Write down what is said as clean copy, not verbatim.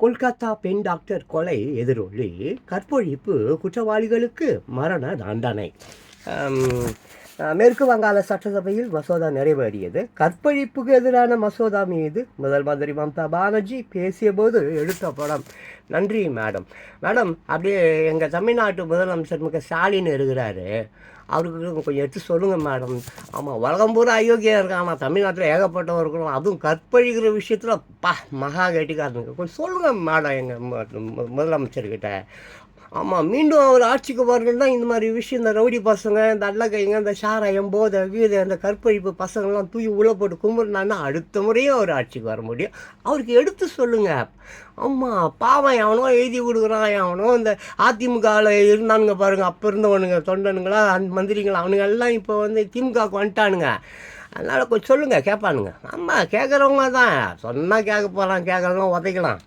கொல்கத்தா பெண் டாக்டர் கொலை எதிரொலி கற்பழிப்பு குற்றவாளிகளுக்கு மரண தண்டனை. மேற்கு வங்காள சட்டசபையில் மசோதா நிறைவேறியது. கற்பழிப்புக்கு எதிரான மசோதா மீது முதல் மந்திரி மம்தா பானர்ஜி பேசியபோது எடுத்த படம். நன்றி மேடம். அப்படியே எங்கள் தமிழ்நாட்டு முதலமைச்சர் மிக ஸ்டாலின் இருக்கிறாரு, அவருக்கு கொஞ்சம் எடுத்து சொல்லுங்கள் மேடம். ஆமாம், உலகம் பூரா அயோக்கியம் இருக்கான், ஆனால் தமிழ்நாட்டில் ஏகப்பட்டவர் இருக்கணும், அதுவும் கற்பழிக்கிற விஷயத்தில் மகா கெட்டிக்காரனுங்க. கொஞ்சம் சொல்லுங்கள் மேடம் எங்கள் முதலமைச்சர்கிட்ட. ஆமாம், மீண்டும் அவர் ஆட்சிக்கு வரணுன்னா இந்த மாதிரி விஷயம், இந்த ரவுடி பசங்க, இந்த அல்லக்கைங்க, இந்த சாராயம், போதை கீதை, இந்த கற்பழிப்பு பசங்கள்லாம் தூக்கி உள்ளே போட்டு கும்பிட்றான்னா அடுத்த முறையும் அவர் ஆட்சிக்கு வர முடியும். அவருக்கு எடுத்து சொல்லுங்கள். ஆமாம், பாவம் எவனோ எழுதி கொடுக்குறான், எவனோ இந்த அதிமுகவில் இருந்தானுங்க பாருங்கள், அப்போ இருந்தவனுங்க தொண்டனுங்களா மந்திரிங்களா, அவனுங்க எல்லாம் இப்போ வந்து திமுகவுக்கு வந்துட்டானுங்க. அதனால் கொஞ்சம் சொல்லுங்கள், கேட்பானுங்க. ஆமாம், கேட்குறவங்க தான் சொன்னால் கேட்க போகலாம், கேட்குறவங்க உதைக்கலாம்.